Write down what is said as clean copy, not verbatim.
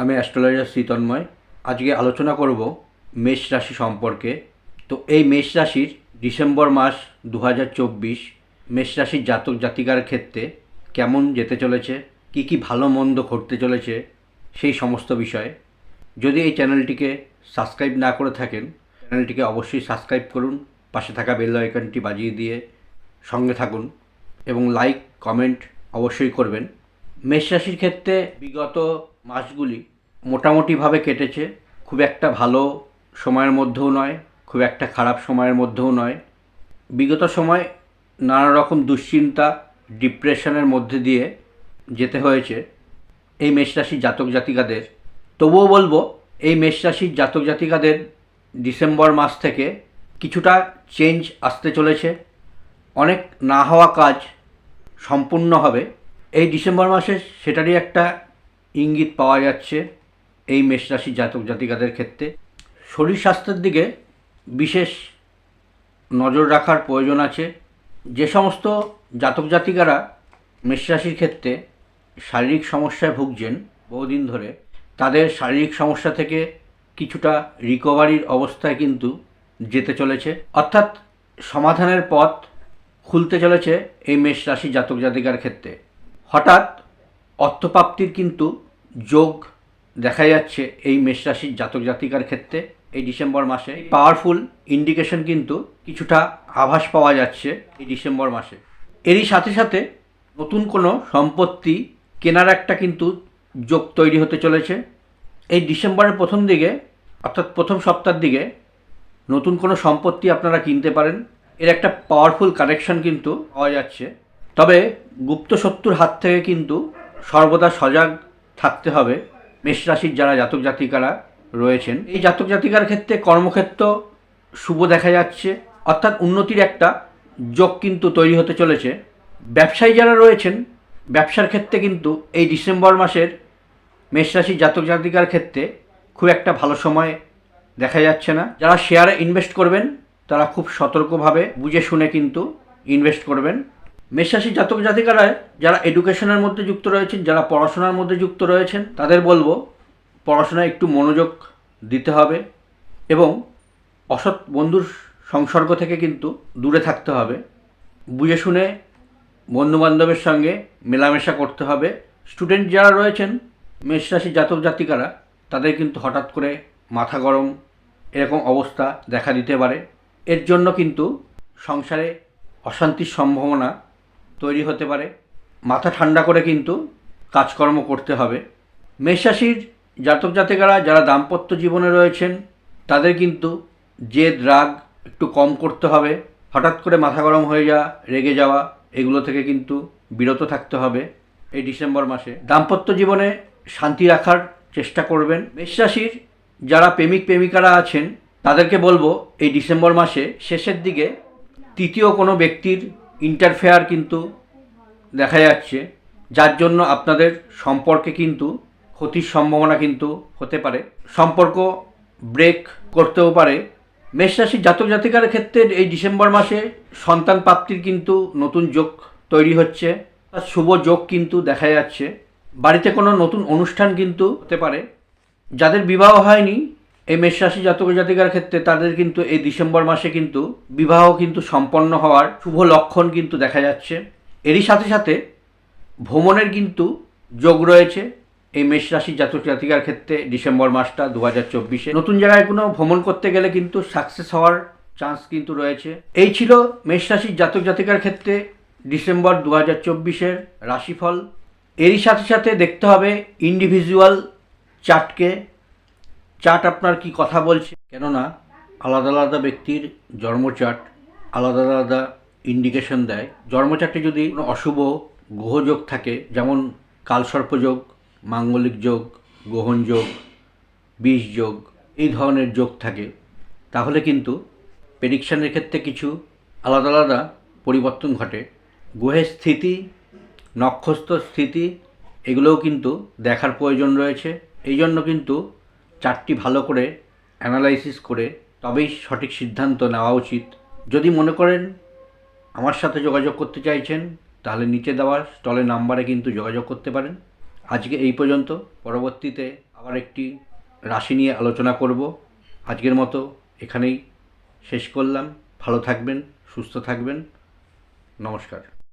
আমি অ্যাস্ট্রোলজার শ্রীতন্ময়। আজকে আলোচনা করব মেষ রাশি সম্পর্কে। তো এই মেষ রাশির ডিসেম্বর মাস 2024 মেষ রাশির জাতক জাতিকার ক্ষেত্রে কেমন যেতে চলেছে, কি ভালো মন্দ ঘটতে চলেছে সেই সমস্ত বিষয়ে। যদি এই চ্যানেলটিকে সাবস্ক্রাইব না করে থাকেন, চ্যানেলটিকে অবশ্যই সাবস্ক্রাইব করুন, পাশে থাকা বেল আইকনটি বাজিয়ে দিয়ে সঙ্গে থাকুন এবং লাইক কমেন্ট অবশ্যই করবেন। মেষ রাশির ক্ষেত্রে বিগত মাসগুলি মোটামুটিভাবে কেটেছে। খুব একটা ভালো সময়ের মধ্যেও নয়, খুব একটা খারাপ সময়ের মধ্যেও নয়। বিগত সময় নানা রকম দুশ্চিন্তা, ডিপ্রেশনের মধ্যে দিয়ে যেতে হয়েছে এই মেষ রাশির জাতক জাতিকাদের। তবুও বলবো, এই মেষ রাশির জাতক জাতিকাদের ডিসেম্বর মাস থেকে কিছুটা চেঞ্জ আসতে চলেছে। অনেক না হওয়া কাজ সম্পূর্ণ হবে এই ডিসেম্বর মাসে, সেটারই একটা ইঙ্গিত পাওয়া যাচ্ছে এই মেষ রাশির জাতক জাতিকাদের ক্ষেত্রে। শরীর স্বাস্থ্যের দিকে বিশেষ নজর রাখার প্রয়োজন আছে। যে সমস্ত জাতক জাতিকারা মেষ রাশির ক্ষেত্রে শারীরিক সমস্যায় ভুগছেন বহুদিন ধরে, তাদের শারীরিক সমস্যা থেকে কিছুটা রিকভারির অবস্থায় কিন্তু যেতে চলেছে, অর্থাৎ সমাধানের পথ খুলতে চলেছে এই মেষ রাশি জাতক জাতিকার ক্ষেত্রে। হঠাৎ অর্থপ্রাপ্তির কিন্তু যোগ দেখা যাচ্ছে এই মেষ রাশির জাতক জাতিকার ক্ষেত্রে এই ডিসেম্বর মাসে। পাওয়ারফুল ইন্ডিকেশন কিন্তু কিছুটা আভাস পাওয়া যাচ্ছে এই ডিসেম্বর মাসে। এরই সাথে সাথে নতুন কোনো সম্পত্তি কেনার একটা কিন্তু যোগ তৈরি হতে চলেছে এই ডিসেম্বরের প্রথম দিকে, অর্থাৎ প্রথম সপ্তাহের দিকে নতুন কোনো সম্পত্তি আপনারা কিনতে পারেন। এর একটা পাওয়ারফুল কানেকশন কিন্তু পাওয়া যাচ্ছে। তবে গুপ্ত শত্রুর হাত থেকে কিন্তু সর্বদা সজাগ থাকতে হবে মেষ রাশির যারা জাতক জাতিকারা রয়েছেন। এই জাতক জাতিকার ক্ষেত্রে কর্মক্ষেত্র শুভ দেখা যাচ্ছে, অর্থাৎ উন্নতির একটা যোগ কিন্তু তৈরি হতে চলেছে। ব্যবসায়ী যারা রয়েছেন, ব্যবসার ক্ষেত্রে কিন্তু এই ডিসেম্বর মাসের মেষ রাশির জাতক জাতিকার ক্ষেত্রে খুব একটা ভালো সময় দেখা যাচ্ছে না। যারা শেয়ারে ইনভেস্ট করবেন তারা খুব সতর্কভাবে বুঝে শুনে কিন্তু ইনভেস্ট করবেন। মেষ রাশির জাতক জাতিকারা যারা এডুকেশনের মধ্যে যুক্ত রয়েছেন, যারা পড়াশোনার মধ্যে যুক্ত রয়েছেন, তাদের বলবো পড়াশোনায় একটু মনোযোগ দিতে হবে এবং অসৎ বন্ধুর সংসর্গ থেকে কিন্তু দূরে থাকতে হবে। বুঝে শুনে বন্ধুবান্ধবের সঙ্গে মেলামেশা করতে হবে। স্টুডেন্ট যারা রয়েছেন মেষ রাশির জাতক জাতিকারা, তাদের কিন্তু হঠাৎ করে মাথা গরম এরকম অবস্থা দেখা দিতে পারে। এর জন্য কিন্তু সংসারে অশান্তির সম্ভাবনা তৈরি হতে পারে। মাথা ঠান্ডা করে কিন্তু কাজকর্ম করতে হবে। মেষ রাশির জাতক জাতিকারা যারা দাম্পত্য জীবনে রয়েছেন, তাদের কিন্তু জেদ রাগ একটু কম করতে হবে। হঠাৎ করে মাথা গরম হয়ে যাওয়া, রেগে যাওয়া, এগুলো থেকে কিন্তু বিরত থাকতে হবে এই ডিসেম্বর মাসে। দাম্পত্য জীবনে শান্তি রাখার চেষ্টা করবেন। মেষ রাশির যারা প্রেমিক প্রেমিকারা আছেন, তাদেরকে বলবো এই ডিসেম্বর মাসে শেষের দিকে তৃতীয় কোনো ব্যক্তির ইন্টারফেয়ার কিন্তু দেখা যাচ্ছে, যার জন্য আপনাদের সম্পর্কে কিন্তু ক্ষতির সম্ভাবনা কিন্তু হতে পারে। সম্পর্ক ব্রেক করতেও পারে। মেষ রাশির জাতক জাতিকার ক্ষেত্রে এই ডিসেম্বর মাসে সন্তান প্রাপ্তির কিন্তু নতুন যোগ তৈরি হচ্ছে, শুভ যোগ কিন্তু দেখা যাচ্ছে। বাড়িতে কোনো নতুন অনুষ্ঠান কিন্তু হতে পারে। যাদের বিবাহ হয়নি এই মেষ রাশি জাতক জাতিকার ক্ষেত্রে, তাদের কিন্তু এই ডিসেম্বর মাসে কিন্তু বিবাহ কিন্তু সম্পন্ন হওয়ার শুভ লক্ষণ কিন্তু দেখা যাচ্ছে। এরই সাথে সাথে ভ্রমণের কিন্তু যোগ রয়েছে এই মেষ রাশির জাতক জাতিকার ক্ষেত্রে ডিসেম্বর মাসটা 2024-এ। নতুন জায়গায় কোনো ভ্রমণ করতে গেলে কিন্তু সাকসেস হওয়ার চান্স কিন্তু রয়েছে। এই ছিল মেষ রাশির জাতক জাতিকার ক্ষেত্রে ডিসেম্বর 2024-এর রাশিফল। এরই সাথে সাথে দেখতে হবে ইন্ডিভিজুয়াল চার্টকে, চার্ট আপনার কি কথা বলছে, কেননা আলাদা আলাদা ব্যক্তির জন্মচার্ট আলাদা আলাদা ইন্ডিকেশন দেয়। জন্মচার্টে যদি কোনো অশুভ গ্রহযোগ থাকে, যেমন কালসর্পযোগ, মাঙ্গলিক যোগ, গ্রহণ যোগ, বিষ যোগ, এই ধরনের যোগ থাকে, তাহলে কিন্তু প্রেডিকশানের ক্ষেত্রে কিছু আলাদা আলাদা পরিবর্তন ঘটে। গ্রহের স্থিতি, নক্ষত্র স্থিতি, এগুলোও কিন্তু দেখার প্রয়োজন রয়েছে। এই জন্য কিন্তু চারটি ভালো করে অ্যানালাইসিস করে তবেই সঠিক সিদ্ধান্ত নেওয়া উচিত। যদি মনে করেন আমার সাথে যোগাযোগ করতে চাইছেন, তাহলে নিচে দেওয়া স্টলের নাম্বারে কিন্তু যোগাযোগ করতে পারেন। আজকে এই পর্যন্ত। পরবর্তীতে আবার একটি রাশি নিয়ে আলোচনা করব। আজকের মতো এখানেই শেষ করলাম। ভালো থাকবেন, সুস্থ থাকবেন। নমস্কার।